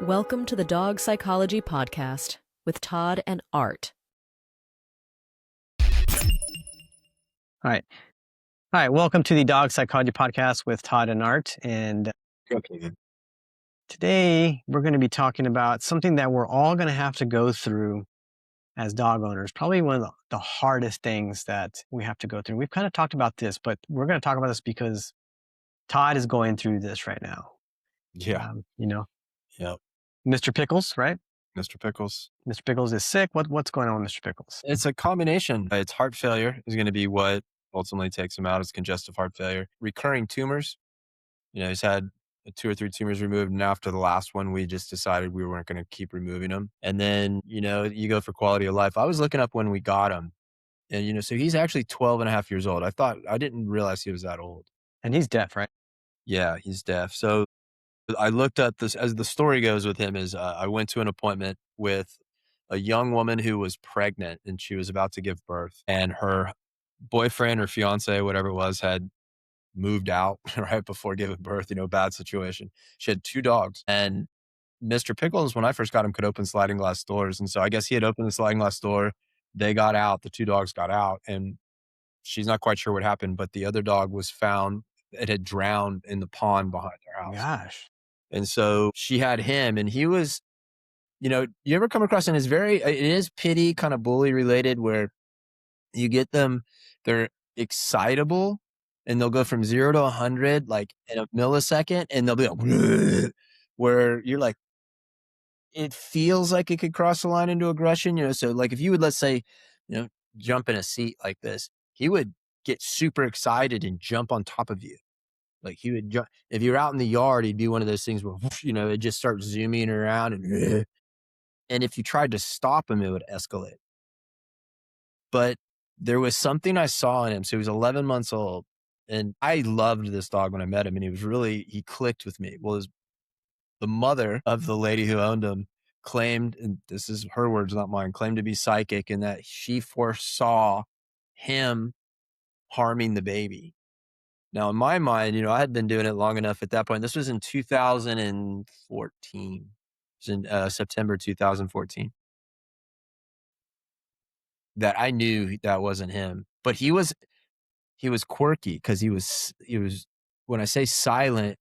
Welcome to the Dog Psychology Podcast with Todd and Art. All right. Welcome to the Dog Psychology Podcast with Todd and Art. And today we're going to be talking about something that we're all going to have to go through as dog owners. Probably one of the hardest things that we have to go through. We've kind of talked about this, but we're going to talk about this because Todd is going through this right now. Yeah. Yep. Mr. Pickles, right? Mr. Pickles. Mr. Pickles is sick. What's going on with Mr. Pickles? It's a combination. It's heart failure is going to be what ultimately takes him out. It's congestive heart failure. Recurring tumors. He's had 2 or 3 tumors removed. And after the last one, we just decided we weren't going to keep removing them. And then, you go for quality of life. I was looking up when we got him. And, so he's actually 12 and a half years old. I didn't realize he was that old. And he's deaf, right? Yeah, he's deaf. So I looked at this, as the story goes with him, is I went to an appointment with a young woman who was pregnant and she was about to give birth, and her boyfriend or fiance, whatever it was, had moved out right before giving birth. Bad situation. She had 2 dogs, and Mr. Pickles, when I first got him, could open sliding glass doors. And so I guess he had opened the sliding glass door. They got out. The 2 dogs got out, and she's not quite sure what happened, but the other dog was found. It had drowned in the pond behind their house. Gosh. And so she had him, and he was, you ever come across, and it is pity kind of bully related, where you get them, they're excitable and they'll go from 0 to 100 like in a millisecond, and they'll be like, where you're like, it feels like it could cross the line into aggression, so like if you would, let's say, jump in a seat like this, he would get super excited and jump on top of you. Like he would jump. If you're out in the yard, he'd be one of those things where, it just starts zooming around, and if you tried to stop him, it would escalate. But there was something I saw in him. So he was 11 months old, and I loved this dog when I met him, and he clicked with me. Well, the mother of the lady who owned him claimed, and this is her words, not mine, claimed to be psychic, and that she foresaw him harming the baby. Now, in my mind, I had been doing it long enough at that point. This was in 2014. It was in September 2014. That I knew that wasn't him. But he was quirky because he was, when I say silent,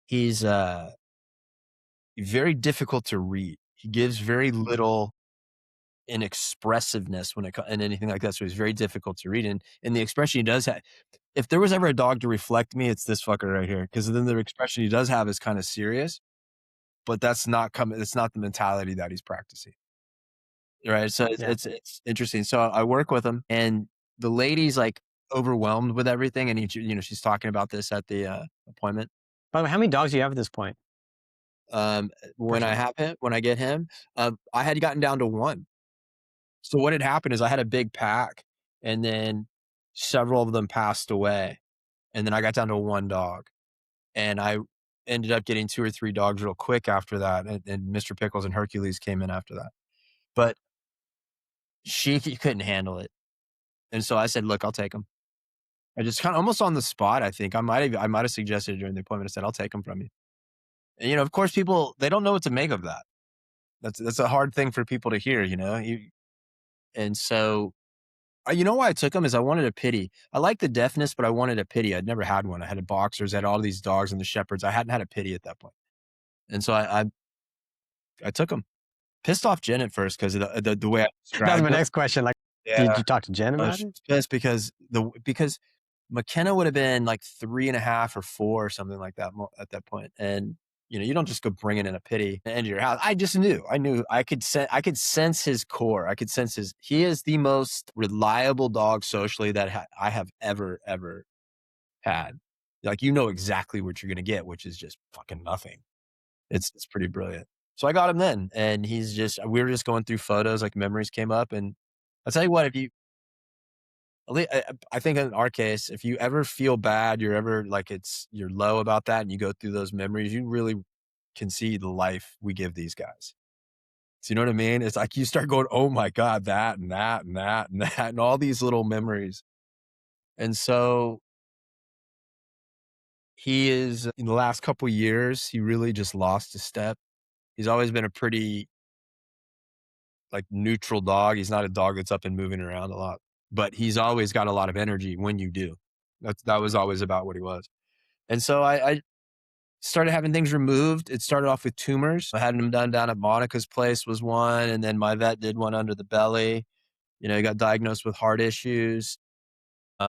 he's very difficult to read. He gives very little inexpressiveness when it comes and anything like that. So he's very difficult to read. And the expression he does have, if there was ever a dog to reflect me, it's this fucker right here. Because then the expression he does have is kind of serious, but it's not the mentality that he's practicing. Right. So it's interesting. So I work with him, and the lady's like overwhelmed with everything. And she's talking about this at the appointment. By the way, how many dogs do you have at this point? When I get him, I had gotten down to 1. So what had happened is I had a big pack, and then several of them passed away. And then I got down to 1 dog, and I ended up getting 2 or 3 dogs real quick after that. And Mr. Pickles and Hercules came in after that, but she couldn't handle it. And so I said, look, I'll take him. I just kind of almost on the spot. I think I might have suggested it during the appointment. I said, I'll take him from you. And, of course, people, they don't know what to make of that. That's a hard thing for people to hear, And so, why I took him is I wanted a pity. I like the deafness, but I wanted a pity. I'd never had one. I had a boxers, I had all these dogs and the shepherds. I hadn't had a pity at that point. And so I took him. Pissed off Jen at first because of the way I described That was my it. next question. Like, did you talk to Jen about it? Pissed because McKenna would have been like 3.5 or 4 or something like that at that point. And you don't just go bringing in a pity into your house. I just knew. I could sense his core. I could sense he is the most reliable dog socially that I have ever had. Like, exactly what you're going to get, which is just fucking nothing. It's pretty brilliant. So I got him then, and we were just going through photos, like memories came up. And I'll tell you what, I think in our case, if you ever feel bad, you're low about that, and you go through those memories, you really can see the life we give these guys. So you know what I mean? It's like you start going, oh my God, that and that and that and that, and all these little memories. And so he is, in the last couple of years, he really just lost his step. He's always been a pretty, like, neutral dog. He's not a dog that's up and moving around a lot, but he's always got a lot of energy when you do. That was always about what he was. And so I started having things removed. It started off with tumors. I had them done down at Monica's place was one, and then my vet did one under the belly. You know, he got diagnosed with heart issues. Uh,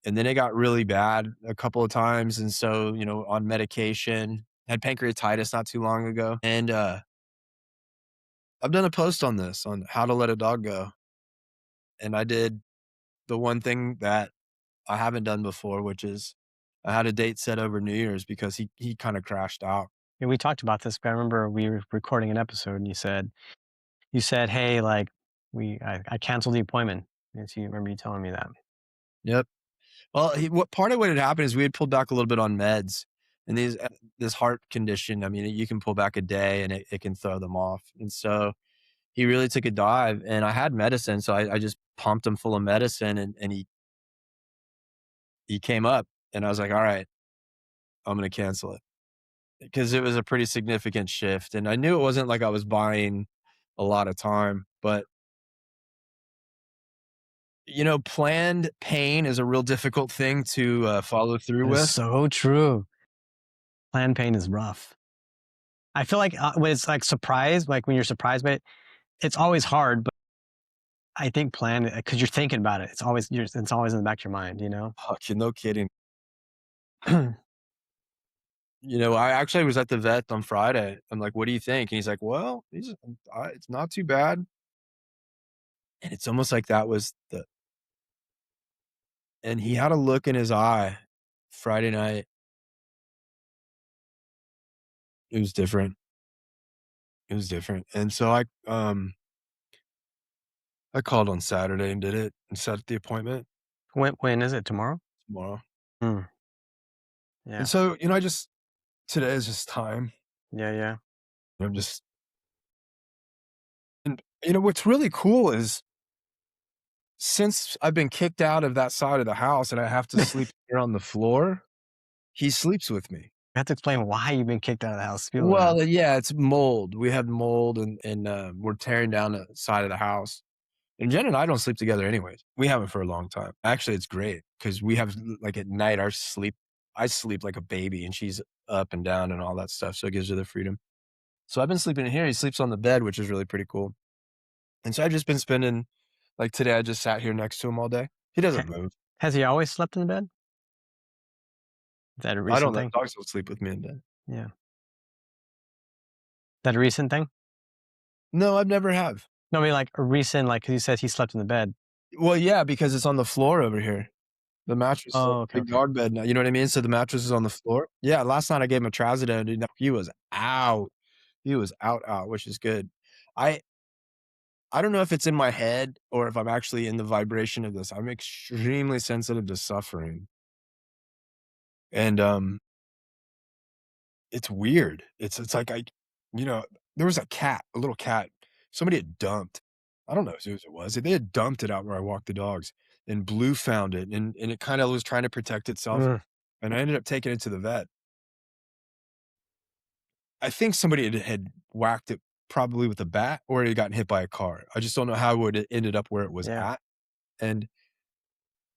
and then it got really bad a couple of times. And so, you know, on medication, had pancreatitis not too long ago. And I've done a post on this on how to let a dog go. And I did the one thing that I haven't done before, which is I had a date set over New Year's because he kind of crashed out. And we talked about this, but I remember we were recording an episode and you said, "Hey, like I canceled the appointment." And so you remember you telling me that. Yep. Well, what part of what had happened is we had pulled back a little bit on meds, and this heart condition. I mean, you can pull back a day, and it can throw them off. And so he really took a dive, and I had medicine, so I just pumped him full of medicine, and he came up, and I was like, all right, I'm gonna cancel it because it was a pretty significant shift, and I knew it wasn't like I was buying a lot of time, but you know, planned pain is a real difficult thing to follow through It's with. so true. Planned pain is rough. I feel like when it's like surprise, like when you're surprised by it, it's always hard. But I think planned because you're thinking about it. It's always in the back of your mind. You know. Fuck, no kidding. You know, I actually was at the vet on Friday. I'm like, "What do you think?" And he's like, "Well, it's not too bad." And it's almost like that was the and he had a look in his eye Friday night. It was different. It was different. And so I called on Saturday and did it and set the appointment When is it tomorrow? tomorrow. Mm, yeah. And so, you know, today is just time. Yeah. Yeah. I'm just and you know, what's really cool is since I've been kicked out of that side of the house and I have to sleep here on the floor, he sleeps with me. You have to explain why you've been kicked out of the house. People don't know. Well, yeah, it's mold. We had mold and we're tearing down the side of the house. And Jen and I don't sleep together anyways. We haven't for a long time. Actually, it's great because we have like at night I sleep like a baby and she's up and down and all that stuff. So it gives her the freedom. So I've been sleeping in here. He sleeps on the bed, which is really pretty cool. And so I've just been spending like today, I just sat here next to him all day. He doesn't move. Has he always slept in the bed? Is that a I don't recent let thing? dogs sleep with me in bed. Yeah. Is that a recent thing? No, I've never have. No, I mean like a recent, like because you said he slept in the bed. Well, yeah, because it's on the floor over here. The mattress is Oh, a okay, big okay. dog bed now, you know what I mean? So the mattress is on the floor. Yeah, last night I gave him a trazodone, dude, he was out. He was out, which is good. I I don't know if it's in my head or if I'm actually in the vibration of this. I'm extremely sensitive to suffering. And, it's weird. It's like you know, there was a cat, a little cat, somebody had dumped. I don't know whose it was. They had dumped it out where I walk the dogs, and Blue found it, and it kinda was trying to protect itself, Mm, and I ended up taking it to the vet. I think somebody had whacked it probably with a bat or it had gotten hit by a car. I just don't know how it would ended up where it was yeah. at, and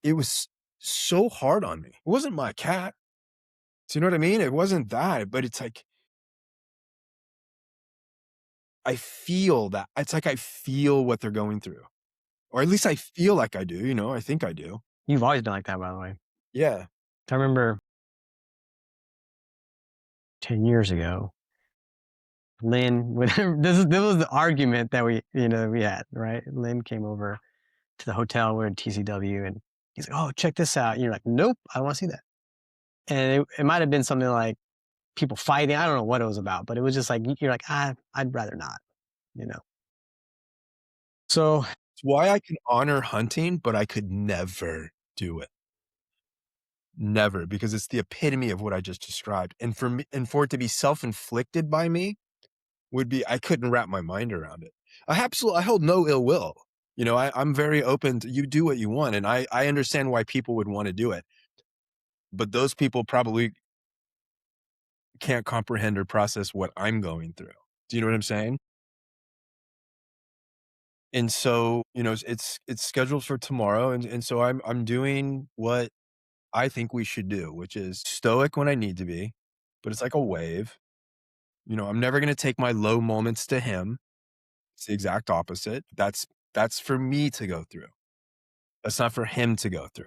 it was so hard on me. It wasn't my cat. Do you know what I mean? It wasn't that, but it's like I feel that. It's like I feel what they're going through, or at least I feel like I do, you know, I think I do. You've always been like that, by the way. Yeah. I remember 10 years ago, Lynn, this was the argument that we had, right? Lynn came over to the hotel. We're in TCW, and he's like, "Oh, check this out." And you're like, "Nope, I don't want to see that." And it might have been something like people fighting. I don't know what it was about, but it was just like you're like, I'd rather not, you know. So It's why I can honor hunting, but I could never do it. Never, because it's the epitome of what I just described. And for me, and for it to be self-inflicted by me would be I couldn't wrap my mind around it. I hold no ill will. You know, I'm very open to you do what you want, and I understand why people would want to do it. But those people probably can't comprehend or process what I'm going through. Do you know what I'm saying? And so, it's scheduled for tomorrow, and so I'm doing what I think we should do, which is stoic when I need to be, but it's like a wave. I'm never gonna take my low moments to him. It's the exact opposite. That's for me to go through. That's not for him to go through.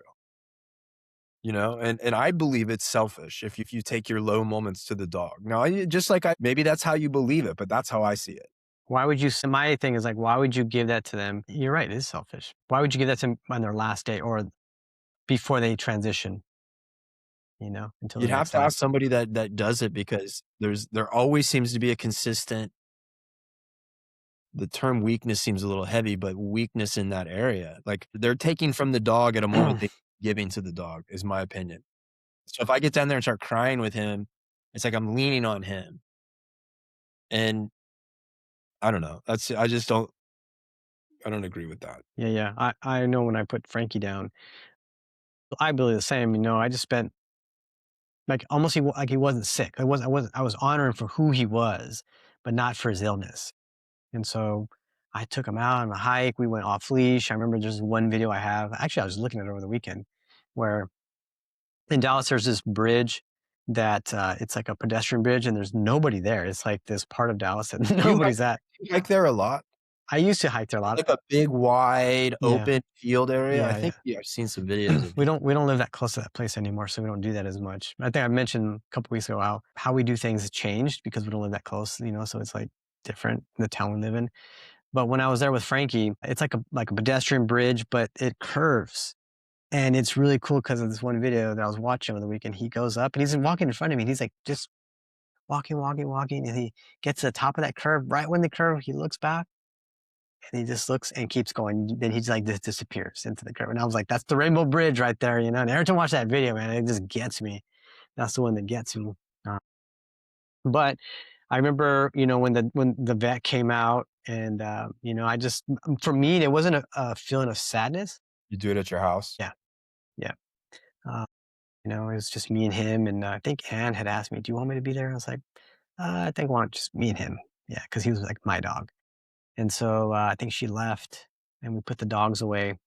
And I believe it's selfish if you take your low moments to the dog. Now, just like maybe that's how you believe it, but that's how I see it. Why would you, my thing is like, why would you give that to them? You're right, it is selfish. Why would you give that to them on their last day or before they transition, until the You'd have next to life? ask somebody that does it because there always seems to be a consistent. The term weakness seems a little heavy, but weakness in that area. Like they're taking from the dog at a moment they giving to the dog, is my opinion. So if I get down there and start crying with him, it's like I'm leaning on him. And I don't know. I don't agree with that. Yeah. I know when I put Frankie down, I believe the same. I just spent like almost like he wasn't sick. I was honoring for who he was, but not for his illness. And so I took him out on a hike. We went off leash. I remember there's one video I have. Actually, I was looking at it over the weekend, where in Dallas there's this bridge that it's like a pedestrian bridge, and there's nobody there. It's like this part of Dallas that You hike nobody's at. you hike there a lot? I used to hike there a lot. Like a big, wide, Yeah, open field area? I yeah, think, yeah, I've seen some videos of we you. don't live that close to that place anymore, so we don't do that as much. I think I mentioned a couple weeks ago how we do things has changed because we don't live that close, so it's like different in the town we live in. But when I was there with Frankie, it's like a pedestrian bridge, but it curves. And it's really cool because of this one video that I was watching over the weekend. He goes up and he's walking in front of me. And he's like just walking. And he gets to the top of that curve. Right when the curve, he looks back and he just looks and keeps going. Then he's like, just disappears into the curve. And I was like, that's the Rainbow Bridge right there, And every time I watch that video, man, it just gets me. That's the one that gets me. But I remember, when the vet came out and, I just, for me, there wasn't a feeling of sadness. You do it at your house? Yeah. Yeah. Uh, it was just me and him. And I think Anne had asked me, do you want me to be there? I was like, I think I want just me and him. Yeah. Cause he was like my dog. And so I think she left and we put the dogs away,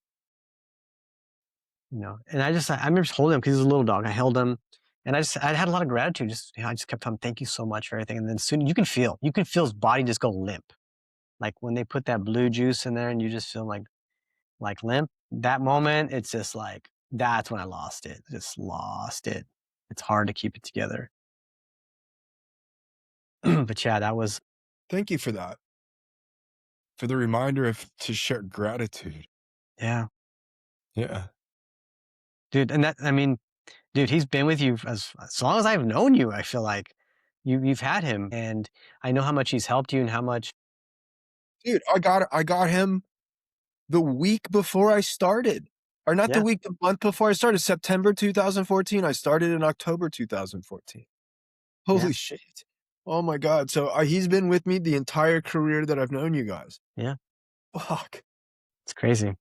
and I remember just holding him because he was a little dog. I held him and I had a lot of gratitude. I just kept telling him, thank you so much for everything. And then soon you can feel his body just go limp. Like when they put that blue juice in there and you just feel like limp, that moment, it's just like, that's when I lost it. Just lost it. It's hard to keep it together. But yeah, that was, Thank you for that. For the reminder to share gratitude. yeah, Yeah. dude. And dude, he's been with you as long as I've known you. I feel like you've had him, and I know how much he's helped you and how much. Dude, I got him the week before I started. Or not Yeah, the month before I started. September 2014. I started in October 2014. yeah, Holy shit. Oh my God. So he's been with me the entire career that I've known you guys. yeah. Fuck. It's crazy.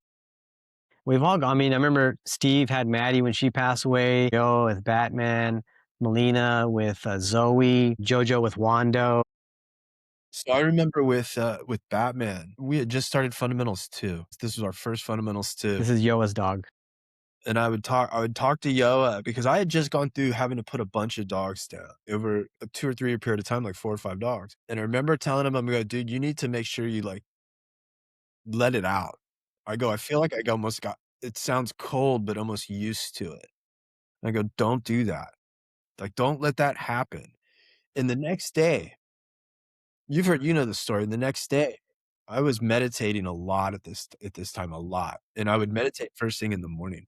We've all gone. I mean, I remember Steve had Maddie when she passed away. Joe with Batman, Melina with Zoe, JoJo with Wando. So I remember with Batman, we had just started Fundamentals 2. This was our first Fundamentals 2. This is Yoa's dog. And I would talk to Yoa because I had just gone through having to put a bunch of dogs down over a 2 or 3 year period of time, like 4 or 5 dogs. And I remember telling him, I'm going, dude, you need to make sure you like let it out. I feel like I almost got, it sounds cold, but almost used to it. And I go, don't do that. Like, don't let that happen. And the next day, you know the story. The next day, I was meditating a lot at this time, a lot. And I would meditate first thing in the morning.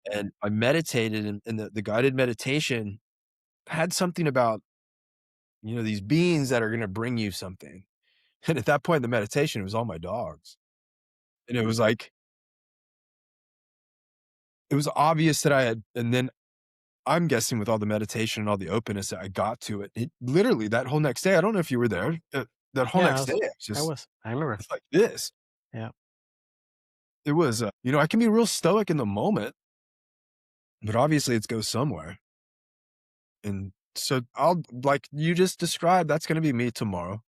And I meditated and the guided meditation had something about, these beings that are going to bring you something. And at that point in the meditation, it was all my dogs. And it was like, it was obvious that and then I'm guessing with all the meditation and all the openness that I got to it literally that whole next day, I don't know if you were there, that whole Yeah, next day, I remember. it's like this. Yeah. It was, I can be real stoic in the moment, but obviously it goes somewhere. And so like you just described, that's going to be me tomorrow.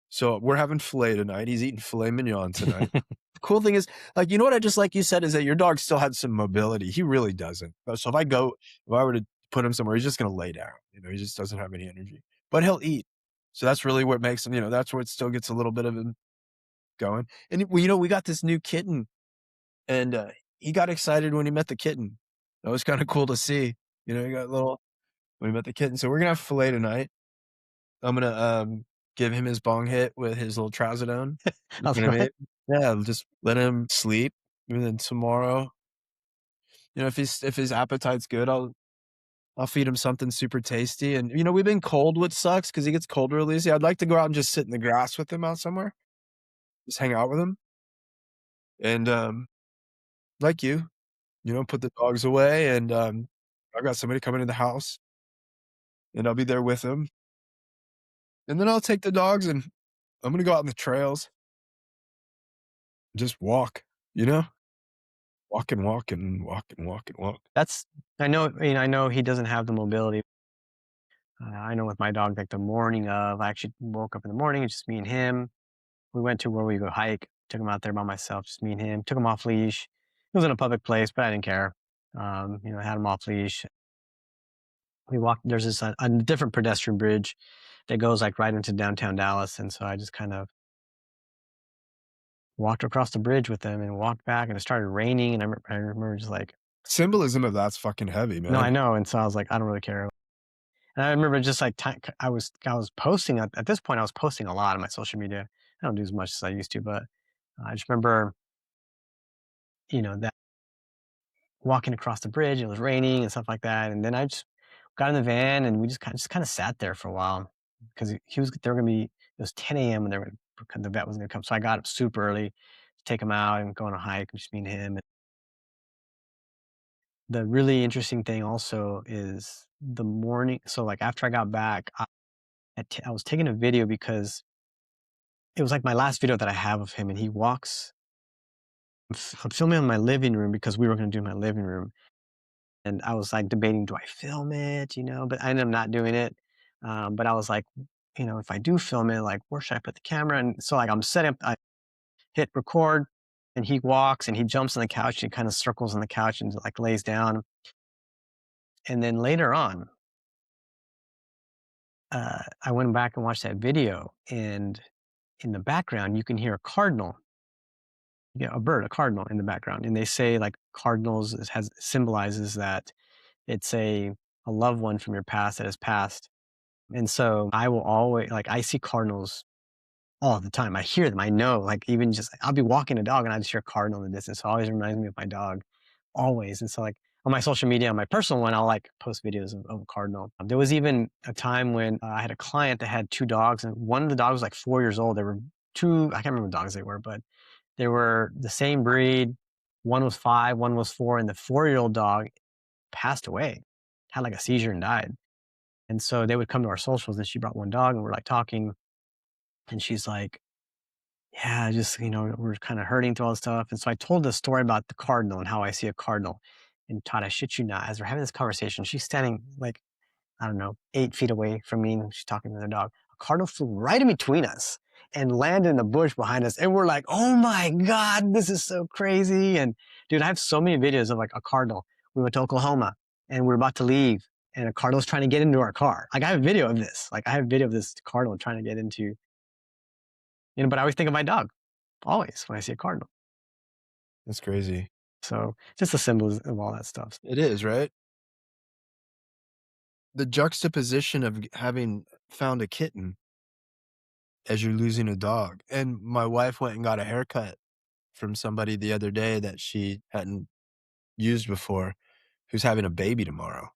So we're having filet tonight. He's eating filet mignon tonight. The cool thing is, like, you know what I just like you said is that your dog still had some mobility. He really doesn't. So if I were to put him somewhere, he's just going to lay down. You know, he just doesn't have any energy, but he'll eat. So that's really what makes him, that's where it still gets a little bit of him going. And, we got this new kitten and he got excited when he met the kitten. That was kind of cool to see. He got when he met the kitten. So we're going to have filet tonight. I'm going to give him his bong hit with his little trazodone. That's right. Yeah, just let him sleep. And then tomorrow, if his appetite's good, I'll feed him something super tasty. And we've been cold, which sucks because he gets cold real easy. I'd like to go out and just sit in the grass with him out somewhere, just hang out with him. And like put the dogs away. And I've got somebody coming in the house, and I'll be there with him. And then I'll take the dogs, and I'm gonna go out in the trails, just walk. Walk and walk and walk and walk and walk. I know he doesn't have the mobility. I know with my dog, like the morning of, I actually woke up in the morning, it's just me and him. We went to where we go hike, took him out there by myself, just me and him, took him off leash. It was in a public place, but I didn't care. I had him off leash. We walked, there's this a different pedestrian bridge that goes like right into downtown Dallas. And so I just kind of walked across the bridge with him and walked back, and it started raining. And I remember just like, Symbolism of that's fucking heavy, man. no, I know. And so I was like, I don't really care. And I remember just like I was posting at this point. I was posting a lot on my social media. I don't do as much as I used to, but I just remember, that walking across the bridge. It was raining and stuff like that. And then I just got in the van, and we just kind of sat there for a while because they were gonna be. It was 10 a.m. and the vet was gonna come. So I got up super early to take him out and go on a hike, just me and him. The really interesting thing also is the morning. So like after I got back, I was taking a video because it was like my last video that I have of him, and he walks. I'm filming in my living room because we were going to do my living room, and I was like debating, do I film it? But I ended up not doing it. But I was like, if I do film it, like where should I put the camera? And so like I'm setting up, I hit record, and he walks and he jumps on the couch and kind of circles on the couch and like lays down. And then later on, I went back and watched that video, and in the background, you can hear a cardinal, a bird, a cardinal in the background. And they say like cardinals symbolizes that it's a loved one from your past that has passed. And so I will always, like, I see cardinals all the time. I hear them. I know, like, even just, I'll be walking a dog and I just hear a cardinal in the distance. So it always reminds me of my dog, always. And so, like, on my social media, on my personal one, I'll like post videos of a cardinal. There was even a time when I had a client that had two dogs, and one of the dogs was like 4 years old. There were two, I can't remember what dogs they were, but they were the same breed. One was 5, one was 4, and the 4-year-old dog passed away, had like a seizure and died. And so they would come to our socials, and she brought one dog, and we're like talking, and she's like, yeah, just, we're kind of hurting through all this stuff. And so I told the story about the cardinal and how I see a cardinal. And Todd, I shit you not, as we're having this conversation, she's standing like, I don't know, 8 feet away from me, and she's talking to the dog. A cardinal flew right in between us and landed in the bush behind us. And we're like, oh my God, this is so crazy. And dude, I have so many videos of like a cardinal. We went to Oklahoma and we are about to leave, and a cardinal's trying to get into our car. Like, I have a video of this. Like, I have a video of this cardinal trying to get into, but I always think of my dog, always, when I see a cardinal. That's crazy. So just the symbols of all that stuff. It is, right? The juxtaposition of having found a kitten as you're losing a dog. And my wife went and got a haircut from somebody the other day that she hadn't used before, who's having a baby tomorrow.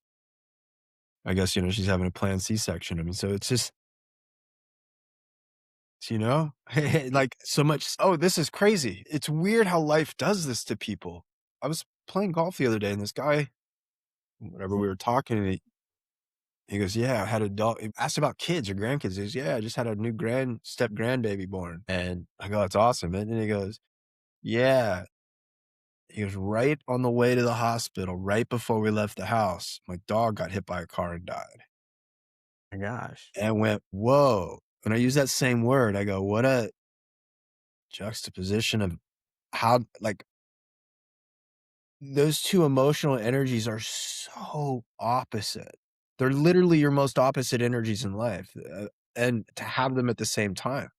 I guess, she's having a planned C-section. I mean, so it's just, like so much. Oh, this is crazy. It's weird how life does this to people. I was playing golf the other day, and this guy, whatever, we were talking, and he goes, yeah, I had a dog. He asked about kids or grandkids. He goes, yeah, I just had a new step grandbaby born. And I go, that's awesome. And he goes, yeah. He goes, right on the way to the hospital, right before we left the house, my dog got hit by a car and died. My gosh. And I went, whoa. when I use that same word, I go, what a juxtaposition of how, like, those two emotional energies are so opposite. They're literally your most opposite energies in life, and to have them at the same time.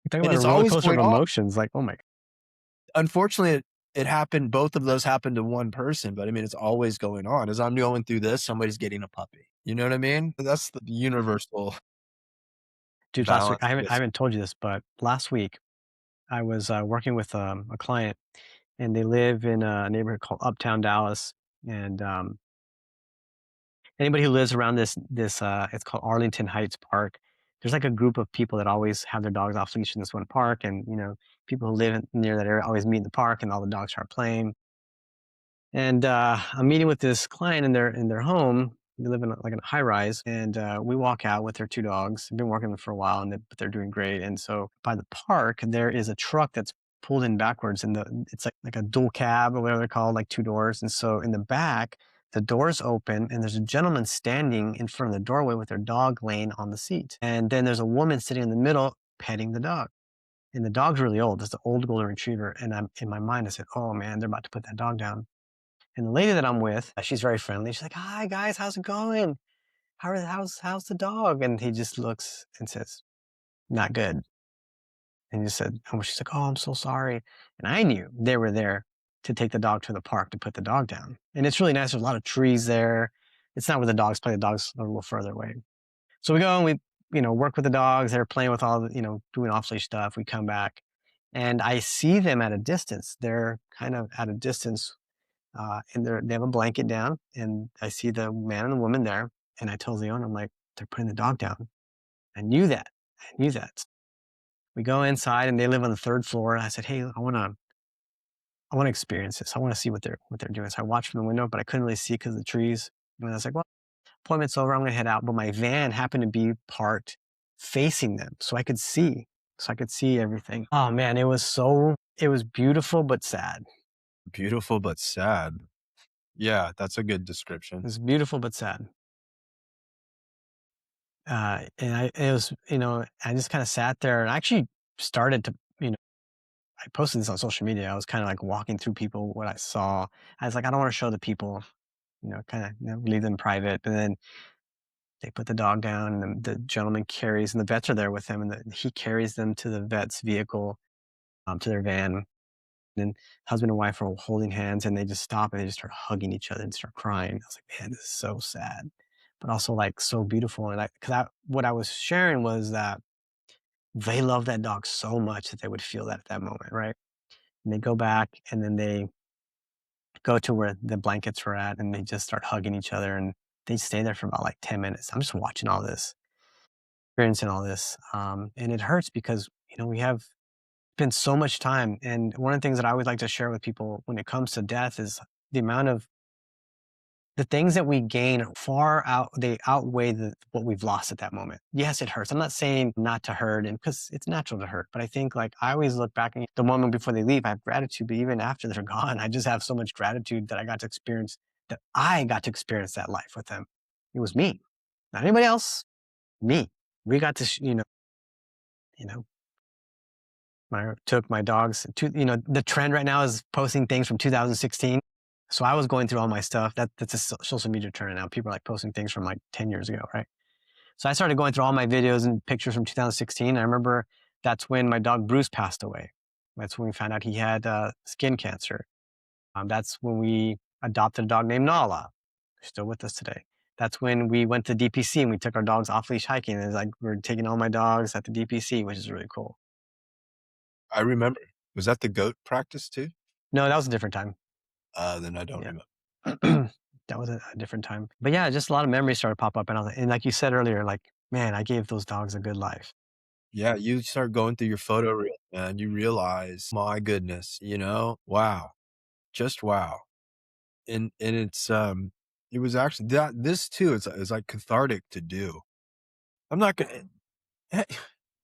You talk And about a it's roller always coaster of going on. emotions. Like, oh my, Unfortunately, it happened both of those happened to one person, but I mean, it's always going on. As I'm going through this, somebody's getting a puppy. You know what I mean? That's the universal dude! Last week, balance, I I guess. haven't told you this, but last week I was working with a client, and they live in a neighborhood called Uptown Dallas. And anybody who lives around this, it's called Arlington Heights Park. There's like a group of people that always have their dogs off leash in this one park, and people who live near that area always meet in the park, and all the dogs start playing. And I'm meeting with this client in their home. They live in like a high rise, and we walk out with their two dogs. I've been working with them for a while, but they're doing great. And so by the park, there is a truck that's pulled in backwards, and it's like a dual cab or whatever they're called, like two doors. And so in the back, the doors open, and there's a gentleman standing in front of the doorway with their dog laying on the seat, and then there's a woman sitting in the middle petting the dog. And the dog's really old. It's an old golden retriever, and I'm in my mind. I said, "Oh man, they're about to put that dog down." And the lady that I'm with, she's very friendly. She's like, "Hi guys, how's it going? How's the dog?" And he just looks and says, "Not good." And he just said, oh, she's like, "Oh, I'm so sorry." And I knew they were there to take the dog to the park to put the dog down. And it's really nice. There's a lot of trees there. It's not where the dogs play. The dogs are a little further away. So we go and we work with the dogs. They're playing with all the, doing off leash stuff. We come back and I see them at a distance. They're kind of at a distance, and they have a blanket down, and I see the man and the woman there, and I told the owner, I'm like, they're putting the dog down. I knew that. I knew that. We go inside, and they live on the third floor. And I said, hey, I want to experience this. I want to see what they're doing. So I watched from the window, but I couldn't really see because of the trees. And I was like, well, appointment's over. I'm going to head out. But my van happened to be parked facing them, so I could see. So I could see everything. Oh man, it was beautiful but sad. Beautiful but sad. Yeah, that's a good It description. was beautiful but sad. It was, I just kind of sat there and I actually started to, I posted this on social media. I was kind of like walking through people, what I saw. I was like, I don't want to show the people, kind of, leave them private. But then they put the dog down, and the gentleman carries, and the vets are there with him, and he carries them to the vet's vehicle, to their van. And husband and wife are holding hands, and they just stop and they just start hugging each other and start crying. I was like, man, this is so sad, but also like so beautiful. And what I was sharing was that they love that dog so much that they would feel that at that moment, right? And they go back, and then they go to where the blankets were at, and they just start hugging each other, and they stay there for about like 10 minutes. I'm just watching all this, experiencing all this. And it hurts because, we have spent so much time. And one of the things that I always like to share with people when it comes to death is the amount of the things that we gain they outweigh what we've lost at that moment. Yes, it hurts. I'm not saying not to hurt, and because it's natural to hurt, but I think like I always look back and the moment before they leave, I have gratitude, but even after they're gone, I just have so much gratitude that I got to experience that life with them. It was me, not anybody else, me. We got to, you know, took my dogs to, the trend right now is posting things from 2016. So I was going through all my stuff. That's a social media trend now. People are like posting things from like 10 years ago, right? So I started going through all my videos and pictures from 2016. I remember that's when my dog Bruce passed away. That's when we found out he had skin cancer. That's when we adopted a dog named Nala, who's still with us today. That's when we went to DPC and we took our dogs off leash hiking. And it's like we're taking all my dogs at the DPC, which is really cool. I remember. Was that the goat practice too? No, that was a different time. Then I don't remember. That was a different time. But yeah, just a lot of memories started to pop up. And like you said earlier, like, man, I gave those dogs a good life. Yeah, you start going through your photo reel and you realize, my goodness, wow, just wow. And it was actually this too. It's like cathartic to do. I'm not gonna. Hey,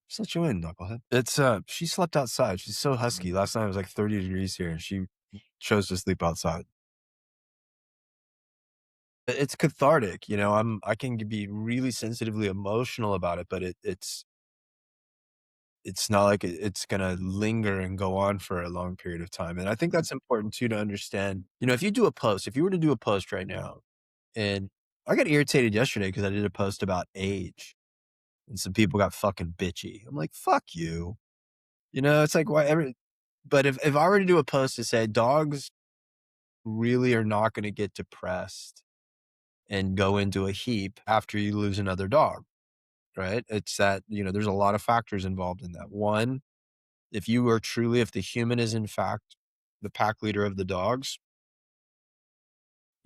just let you in, knucklehead. It's she slept outside. She's so husky. Last night it was like 30 degrees here, and she chose to sleep outside. It's cathartic, I can be really sensitively emotional about it, but it's it's not like it's going to linger and go on for a long period of time. And I think that's important too to understand. If you do a post, if you were to do a post right now, and I got irritated yesterday because I did a post about age and some people got fucking bitchy. I'm like, fuck you. It's like, but if I were to do a post to say dogs really are not going to get depressed and go into a heap after you lose another dog, right? It's that, there's a lot of factors involved in that. One, if the human is in fact the pack leader of the dogs,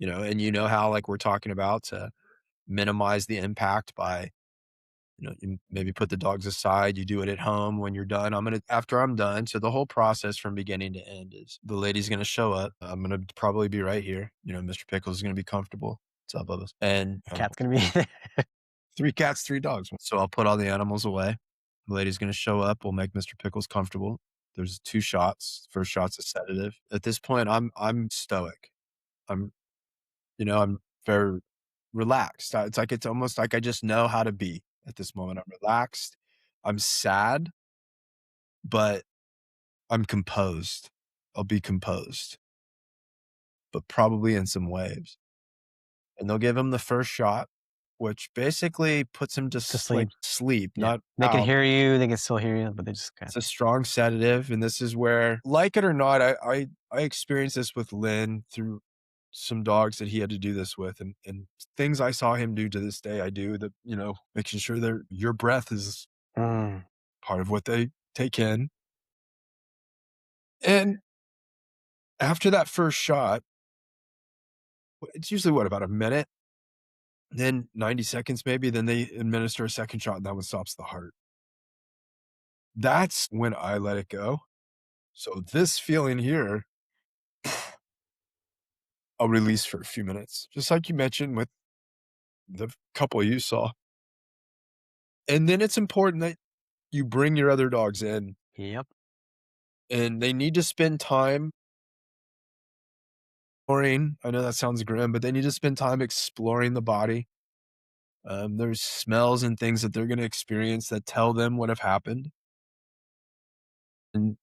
and how like we're talking about to minimize the impact by, you maybe put the dogs aside, you do it at home when you're done. After I'm done. So the whole process from beginning to end is the lady's going to show up. I'm going to probably be right here. Mr. Pickles is going to be comfortable. What's up, Bubba? And Cat's gonna be there. 3 cats, 3 dogs. So I'll put all the animals away. The lady's going to show up. We'll make Mr. Pickles comfortable. There's 2 shots. First shot's a sedative. At this point, I'm stoic. I'm very relaxed. It's almost like I just know how to be at this moment. I'm relaxed. I'm sad, but I'm composed. I'll be composed, but probably in some waves. And they'll give him the first shot, which basically puts him to sleep, Yeah. not They can out. hear you, they can still hear you, but they just It's a strong sedative. And this is where, like it or not, I experienced this with Lynn through some dogs that he had to do this with, and things I saw him do to this day. I do that, making sure that your breath is part of what they take in. And after that first shot, it's usually about a minute, then 90 seconds maybe, then they administer a second shot and that one stops the heart. That's when I let it go. So this feeling here, I'll release for a few minutes, just like you mentioned with the couple you saw. And then it's important that you bring your other dogs in. Yep. And they need to spend time exploring. I know that sounds grim, but they need to spend time exploring the body. There's smells and things that they're going to experience that tell them what have happened. And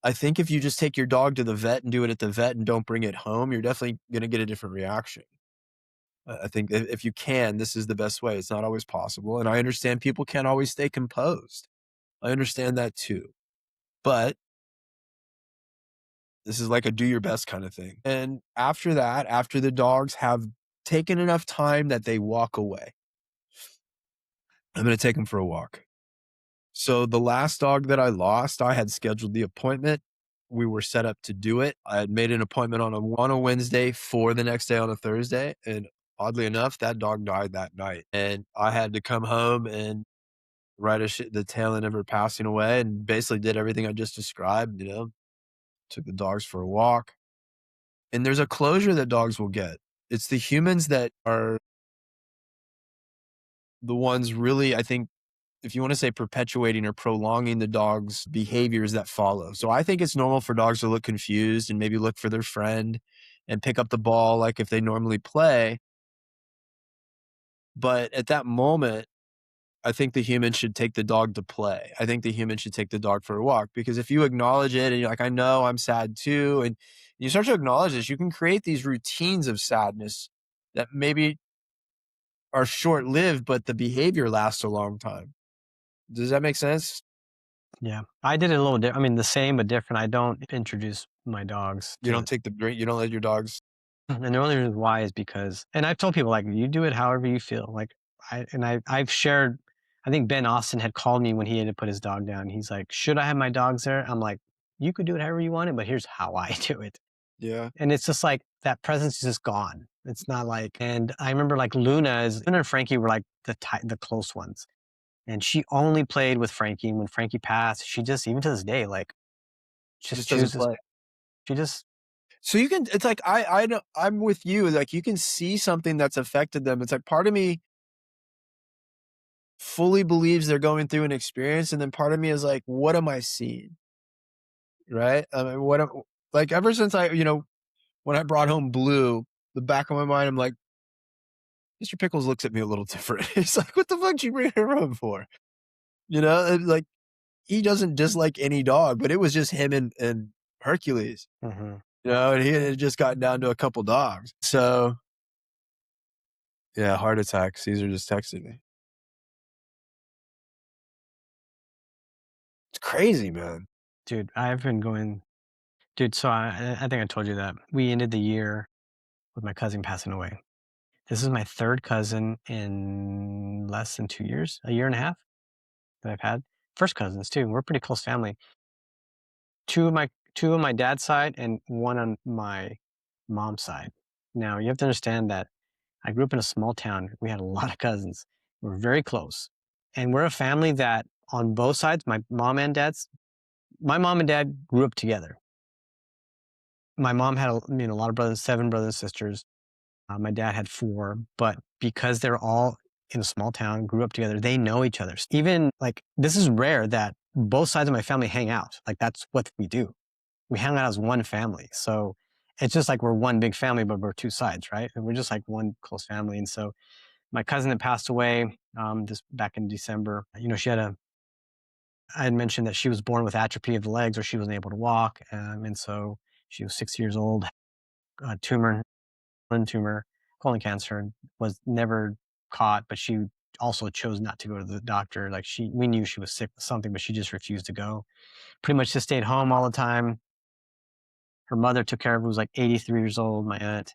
I think if you just take your dog to the vet and do it at the vet and don't bring it home, you're definitely going to get a different reaction. I think if you can, this is the best way. It's not always possible. And I understand people can't always stay composed. I understand that too. But this is like a do your best kind of thing. And after that, after the dogs have taken enough time that they walk away, I'm going to take them for a walk. So the last dog that I lost, I had scheduled the appointment. We were set up to do it. I had made an appointment on a Wednesday for the next day on a Thursday. And oddly enough, that dog died that night. And I had to come home and write the tail end of her passing away, and basically did everything I just described, took the dogs for a walk. And there's a closure that dogs will get. It's the humans that are the ones really, I think, if you want to say perpetuating or prolonging the dog's behaviors that follow. So I think it's normal for dogs to look confused and maybe look for their friend and pick up the ball like if they normally play. But at that moment, I think the human should take the dog to play. I think the human should take the dog for a walk, because if you acknowledge it and you're like, I know I'm sad too, and you start to acknowledge this, you can create these routines of sadness that maybe are short-lived, but the behavior lasts a long time. Does that make sense? Yeah. I did it a little different. I mean, the same, but different. I don't introduce my dogs. You don't take the drink. You don't let your dogs. And the only reason why is because, and I've told people, like, you do it however you feel. Like, I've shared, I think Ben Austin had called me when he had to put his dog down. He's like, should I have my dogs there? I'm like, you could do it however you want it, but here's how I do it. Yeah. And it's just like that presence is just gone. It's not like, and I remember like Luna and Frankie were like the close ones. And she only played with Frankie. And when Frankie passed, she just, even to this day, like, just doesn't chooses. play. She just. So you can, it's like, I know, I'm with you. Like, you can see something that's affected them. It's like part of me fully believes they're going through an experience. And then part of me is like, what am I seeing? Right. I mean, like ever since when I brought home Blue, the back of my mind, I'm like, Mr. Pickles looks at me a little different. He's like, what the fuck did you bring her home for? Like, he doesn't dislike any dog, but it was just him and Hercules, Mm-hmm. and he had just gotten down to a couple dogs. So yeah, heart attack. Caesar just texted me. It's crazy, man. Dude, I've been going, dude. So I think I told you that we ended the year with my cousin passing away. This is my third cousin in less than 2 years, a year and a half that I've had. First cousins too. We're a pretty close family. Two on my dad's side and one on my mom's side. Now you have to understand that I grew up in a small town. We had a lot of cousins. We're very close, and we're a family that on both sides, my mom and dad grew up together. My mom had a lot of brothers, 7 brothers and sisters. My dad had 4, but because they're all in a small town, grew up together, they know each other. Even like this is rare that both sides of my family hang out. Like that's what we do. We hang out as one family. So it's just like we're one big family, but we're 2 sides, right? And we're just like one close family. And so my cousin that passed away just back in December, I had mentioned that she was born with atrophy of the legs, or she wasn't able to walk. And so she was 6 years old, tumor, colon cancer, was never caught, but she also chose not to go to the doctor. Like we knew she was sick with something, but she just refused to go. Pretty much just stayed home all the time. Her mother took care of her, who was like 83 years old, my aunt.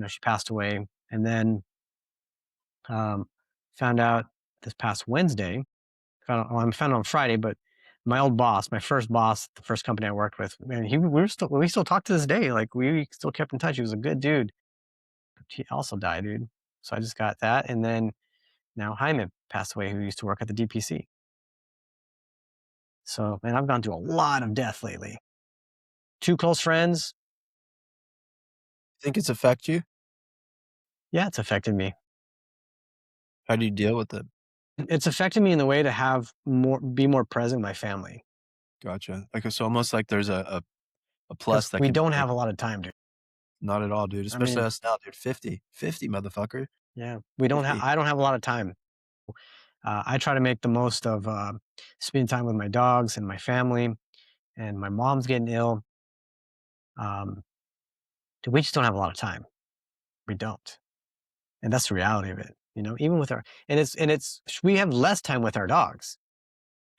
She passed away. And then found out this past Wednesday, I found out on Friday, but my old boss, my first boss, the first company I worked with, man, we still talk to this day. Like we still kept in touch. He was a good dude. He also died, dude. So I just got that. And then now Jaime passed away, who used to work at the DPC. So, man, I've gone through a lot of death lately. 2 close friends. Think it's affect you? Yeah, it's affected me. How do you deal with it? It's affected me in the way to be more present with my family. Gotcha. Like, so almost like there's a 'Cause plus that we can don't have a lot of time, dude. not at all, dude. Especially us now, dude. 50, motherfucker. Yeah, we don't have. 50. I don't have a lot of time. I try to make the most of spending time with my dogs and my family. And my mom's getting ill. Dude, we just don't have a lot of time. We don't, and that's the reality of it. Even with we have less time with our dogs.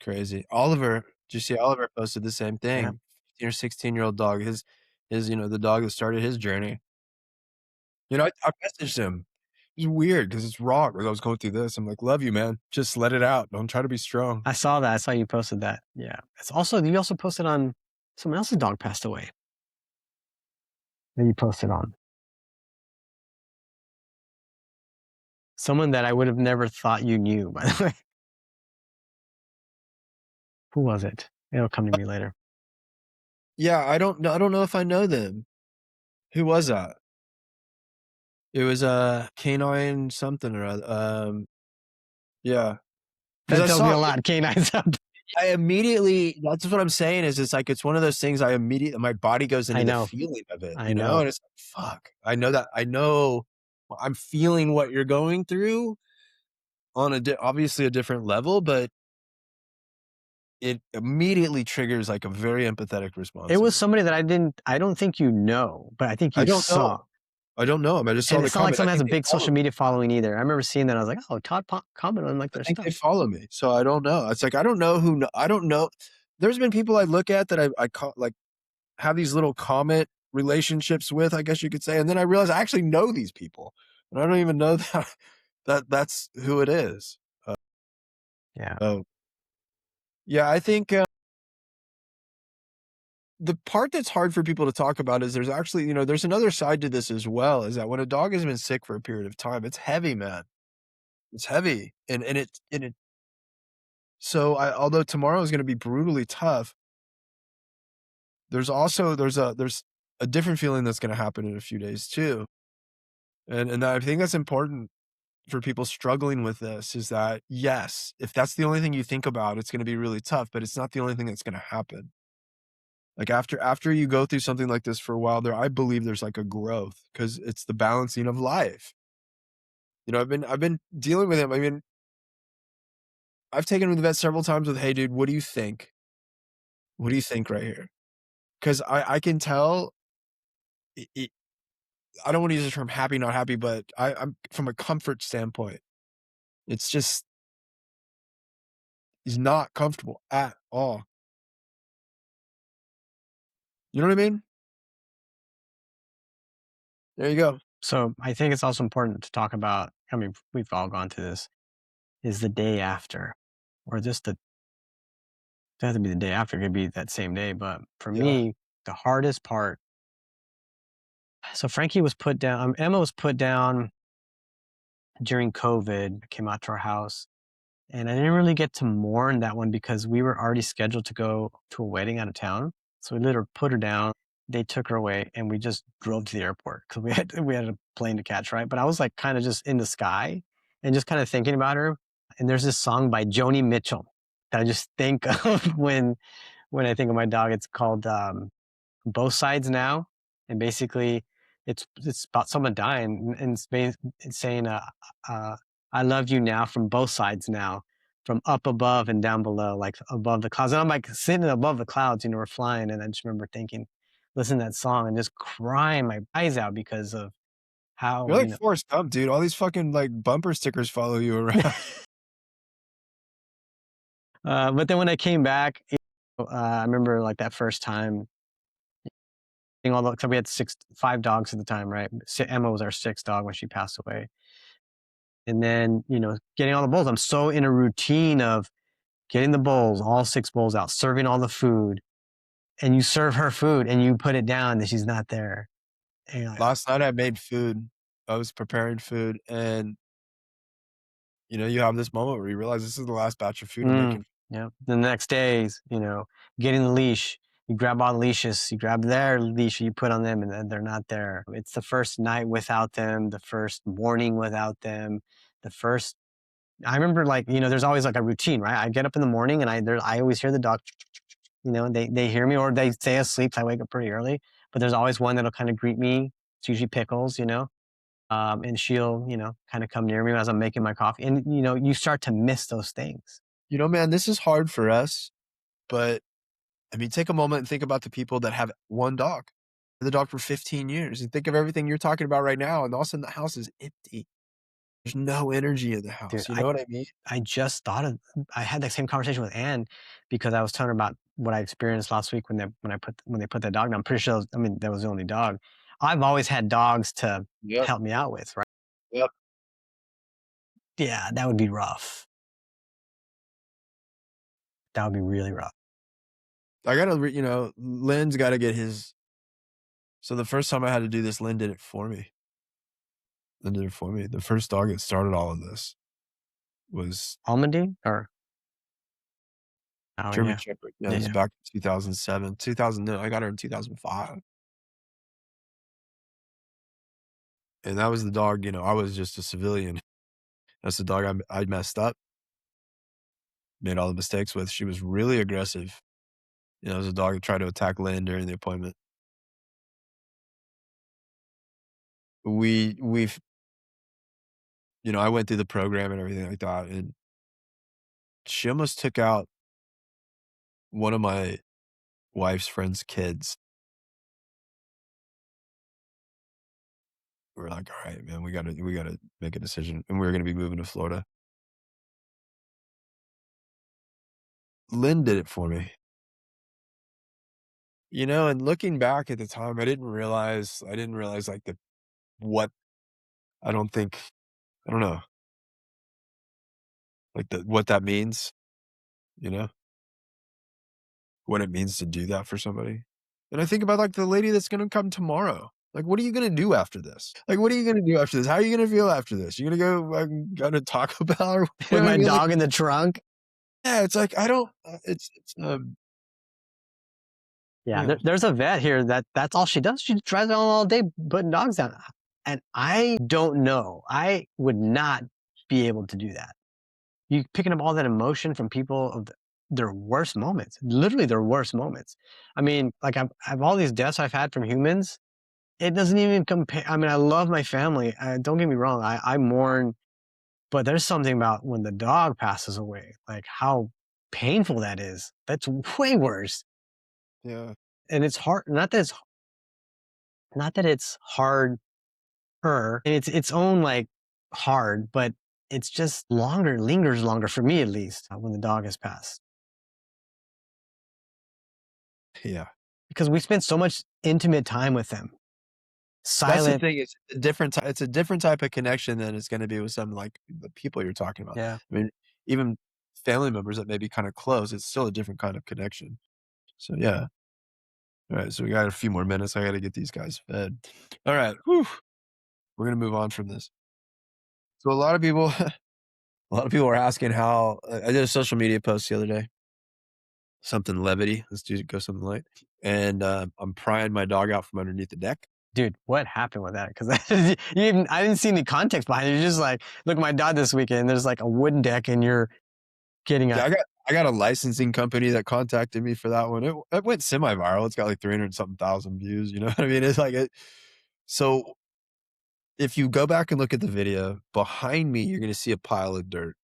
Crazy. Oliver, did you see Oliver posted the same Yeah. thing? 15 or 16-year-old dog. His, the dog that started his journey. I messaged him. It's weird because it's raw. Because I was going through this. I'm like, love you, man. Just let it out. Don't try to be strong. I saw that. I saw you posted that. Yeah. You also posted on someone else's dog passed away. That you posted on someone that I would have never thought you knew, by the way. Who was it? It'll come to me later. Yeah, I don't know if I know them. Who was that? It was canine something or other. Yeah. That tells me a lot. Canines up. I immediately, that's what I'm saying, is it's like, it's one of those things my body goes into the feeling of it, I know. and it's like, fuck, I know I'm feeling what you're going through on obviously a different level, but it immediately triggers like a very empathetic response. It was somebody that I don't think you know, but I think you saw. I don't know him. I just saw And the it's not like comment. someone has a big social media following either. I remember seeing that. I was like, oh, Todd commented on like their I think stuff. they follow me, so I don't know. It's like, I don't know. I don't know. There's been people I look at that I like have these little comment relationships with, I guess you could say, and then I realize I actually know these people, and I don't even know that's who it is. Yeah. So, yeah, I think the part that's hard for people to talk about is there's actually, there's another side to this as well, is that when a dog has been sick for a period of time, it's heavy, man. It's heavy. And it, so although tomorrow is going to be brutally tough, there's a different feeling that's going to happen in a few days too. And I think that's important for people struggling with this, is that, yes, if that's the only thing you think about, it's going to be really tough, but it's not the only thing that's going to happen. Like after you go through something like this for a while I believe there's like a growth, because it's the balancing of life. I've been dealing with him. I mean, I've taken him to the vet several times with, "Hey, dude, what do you think? What do you think right here?" Because I can tell it I don't wanna use the term happy, not happy, but I'm from a comfort standpoint, it's just he's not comfortable at all. You know what I mean? There you go. So I think it's also important to talk about, I mean, we've all gone through this, is the day after, or just the, doesn't have to be the day after, it could be that same day. But for Yeah. me, the hardest part, so Frankie was put down, Emma was put down during COVID, came out to our house. And I didn't really get to mourn that one because we were already scheduled to go to a wedding out of town. So we literally put her down. They took her away, and we just drove to the airport because we had a plane to catch, right? But I was like kind of just in the sky and just kind of thinking about her. And there's this song by Joni Mitchell that I just think of when I think of my dog. It's called Both Sides Now, and basically it's about someone dying, and it's saying I love you now from both sides now, from up above and down below, like above the clouds. And I'm like sitting above the clouds, we're flying, and I just remember thinking, listen to that song and just crying my eyes out because of how You're like Forrest Gump, dude. All these fucking, like, bumper stickers follow you around. but then when I came back, I remember like that first time, all the, 'cause we had 5 dogs at the time, right? Emma was our 6th dog when she passed away. And then, getting all the bowls. I'm so in a routine of getting the bowls, all 6 bowls out, serving all the food, and you serve her food and you put it down and she's not there. And you're like, Last night I made food. I was preparing food, and, you have this moment where you realize this is the last batch of food I'm making. yeah. The next days, getting the leash, you grab all the leashes, you grab their leash, you put on them, and then they're not there. It's the first night without them, the first morning without them, the first. I remember, like, there's always like a routine, right? I get up in the morning and I always hear the dog, they hear me or they stay asleep. So I wake up pretty early, but there's always one that'll kind of greet me. It's usually Pickles, and she'll, kind of come near me as I'm making my coffee. And, you start to miss those things. Man, this is hard for us, but, I mean, take a moment and think about the people that have one dog. The dog for 15 years, and think of everything you're talking about right now, and all of a sudden the house is empty. There's no energy in the Dude, house, you know what I mean? I just I had that same conversation with Anne because I was telling her about what I experienced last week when they put that dog down. I'm pretty sure, that was the only dog. I've always had dogs to Yep, help me out with, right? yep. Yeah, that would be rough. That would be really rough. I gotta Lynn's gotta get his so the first time I had to do this, Lynn did it for me. Lynn did it for me. The first dog that started all of this was Almondine or oh German yeah. Shepherd. Yeah, Yeah, this is yeah. back in 2007. 2000 no, I got her in 2005. And that was the dog, I was just a civilian. That's the dog I messed up, made all the mistakes with. She was really aggressive. It was a dog that tried to attack Lynn during the appointment. We've I went through the program and everything like that, and she almost took out one of my wife's friend's kids. We're like, "All right, man, we gotta make a decision," and we're gonna be moving to Florida. Lynn did it for me. And looking back at the time, I didn't realize, like, what I don't think I don't know, like, what that means, you know? What it means to do that for somebody. And I think about, like, the lady that's gonna come tomorrow. Like, what are you gonna do after this? Like, what are you gonna do after this? How are you gonna feel after this? You gonna go to Taco Bell or what? With I my mean, like, dog in the trunk. yeah, it's like, I don't Yeah, yeah. there's a vet here that's all she does. She drives around all day putting dogs down. And I don't know. I would not be able to do that. You picking up all that emotion from people of their worst moments, literally their worst moments. I mean, like I've all these deaths I've had from humans. It doesn't even compare. I mean, I love my family. Don't get me wrong. I mourn But there's something about when the dog passes away, like how painful that is. That's way worse. Yeah. And it's hard. Not that it's hard her. It's its own like hard, but it's just lingers longer for me at least when the dog has passed. Yeah. Because we spend so much intimate time with them. That's the Silent. thing. It's a different type of connection than it's going to be with some like the people you're talking about. Yeah. I mean, even family members that may be kind of close, it's still a different kind of connection. So yeah. All right. So we got a few more minutes. I got to get these guys fed. All right. Whew. We're going to move on from this. So a lot of people are asking how I did a social media post the other day. Something levity. Let's go something light. And I'm prying my dog out from underneath the deck. Dude, what happened with that? Because I didn't see any context behind it. You're just like, look at my dog this weekend. There's like a wooden deck, and you're getting Yeah, I got a licensing company that contacted me for that one. It went semi-viral. It's got like 300 something thousand views. You know what I mean? It's like it. So if you go back and look at the video behind me, you're going to see a pile of dirt.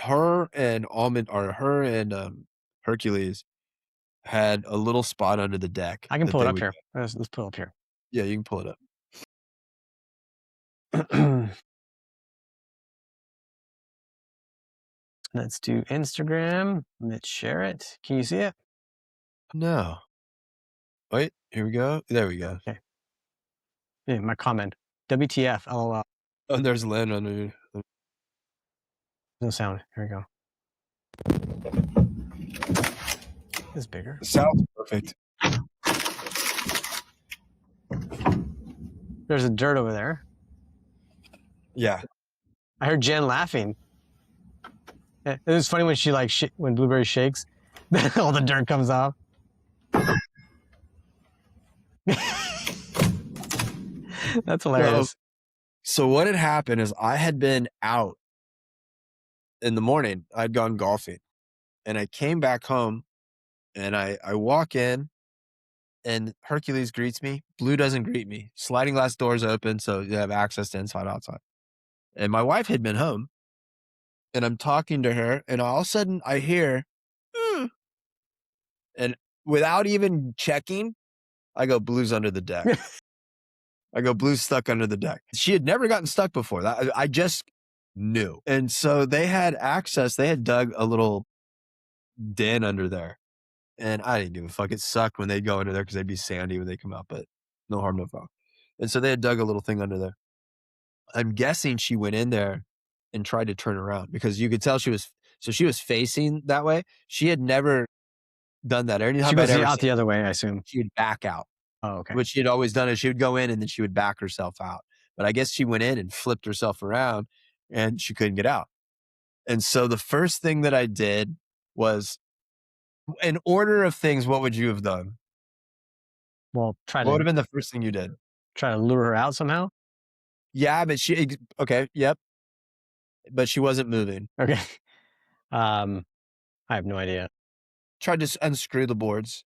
Her and Hercules had a little spot under the deck. I can pull it up here. Let's pull it up here. Yeah, you can pull it up. Let's do Instagram. Let's share it. Can you see it? No. Wait, here we go. There we go. Okay. Yeah, my comment. WTF, LOL. Oh, there's Lynn under. No sound. Here we go. It's bigger. The sound's perfect. There's a dirt over there. Yeah. I heard Jen laughing. It was funny when she when Blueberry shakes, then all the dirt comes off. That's hilarious. So what had happened is I had been out in the morning. I'd gone golfing, and I came back home, and I walk in, and Hercules greets me. Blue doesn't greet me. Sliding glass doors open, so you have access to inside, outside. And my wife had been home, and I'm talking to her, and all of a sudden I hear, and without even checking, I go, Blue's under the deck. I go, Blue's stuck under the deck. She had never gotten stuck before. I just knew. And so they had access. They had dug a little den under there. And I didn't give a fuck. It sucked when they'd go under there because they'd be sandy when they come out, but no harm, no foul. And so they had dug a little thing under there. I'm guessing she went in there and tried to turn around because you could tell she was facing that way. She had never done that. She was out the other way, I assume. She would back out. Oh, okay. What she had always done is she would go in and then she would back herself out. But I guess she went in and flipped herself around and she couldn't get out. And so the first thing that I did was, in order of things, what would you have done? Well, what would have been the first thing you did? Try to lure her out somehow? Yeah, but okay, yep. But she wasn't moving. Okay. I have no idea. Tried to unscrew the boards.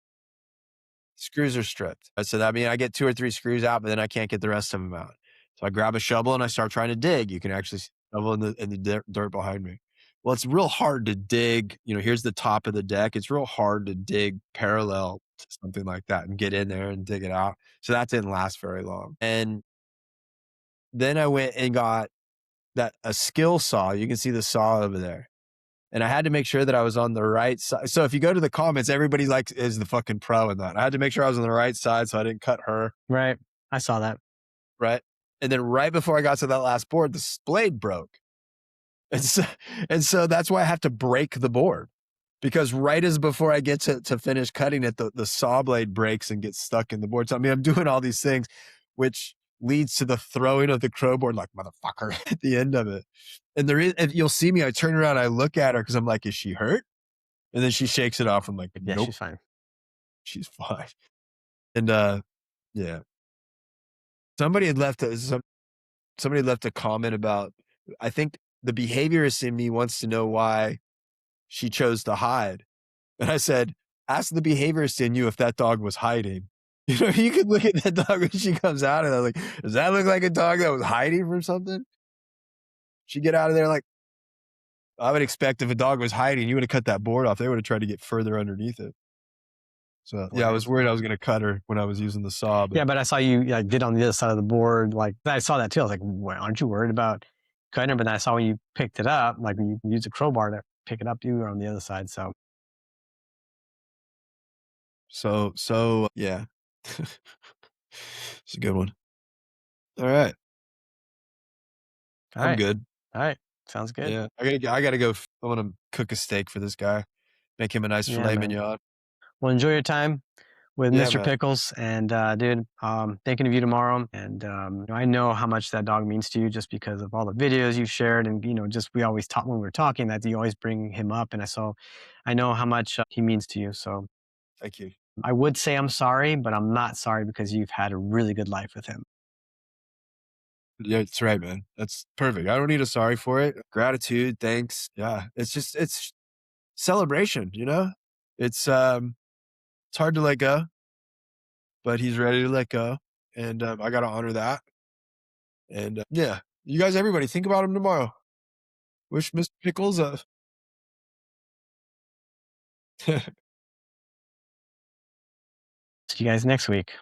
Screws are stripped. So that means I get 2 or 3 screws out, but then I can't get the rest of them out. So I grab a shovel and I start trying to dig. You can actually see the shovel in the dirt behind me. Well, it's real hard to dig. Here's the top of the deck. It's real hard to dig parallel to something like that and get in there and dig it out. So that didn't last very long. And then I went and got a skill saw. You can see the saw over there. And I had to make sure that I was on the right side. So if you go to the comments, everybody is the fucking pro in that. I had to make sure I was on the right side so I didn't cut her. Right. I saw that. Right. And then right before I got to that last board, the blade broke. And so that's why I have to break the board. Because right as before I get to finish cutting it, the saw blade breaks and gets stuck in the board. So I mean, I'm doing all these things, which leads to the throwing of the crow board like motherfucker at the end of it. And if you'll see me, I turn around, I look at her because I'm like, is she hurt? And then she shakes it off. I'm like, nope. Yeah, she's fine. She's fine. And yeah. Somebody had left a comment about, I think the behaviorist in me wants to know why she chose to hide. And I said, ask the behaviorist in you if that dog was hiding. You could look at that dog when she comes out and I was like, does that look like a dog that was hiding from something? She get out of there like, I would expect if a dog was hiding, you would have cut that board off. They would have tried to get further underneath it. So yeah, I was worried I was going to cut her when I was using the saw. But Yeah, but I saw you did on the other side of the board. Like I saw that too. I was like, well, aren't you worried about cutting her? But then I saw when you picked it up, like when you used a crowbar to pick it up, you were on the other side. So yeah, it's a good one. All right, all I'm right, good. all right, sounds good. Yeah, I gotta go. I want to cook a steak for this guy. Make him a nice Yeah, filet man. mignon. Well, enjoy your time with Yeah, Mr. man. Pickles, and dude, thinking of you tomorrow. And I know how much that dog means to you just because of all the videos you've shared, and just we always talk when we were talking that you always bring him up, and I know how much he means to you. So Thank you. I would say I'm sorry, but I'm not sorry because you've had a really good life with him. Yeah, that's right, man. That's perfect. I don't need a sorry for it. Gratitude, thanks. Yeah, it's celebration. It's hard to let go, but he's ready to let go, and I got to honor that. And yeah, you guys, everybody, think about him tomorrow. Wish Mr. Pickles a. See you guys next week.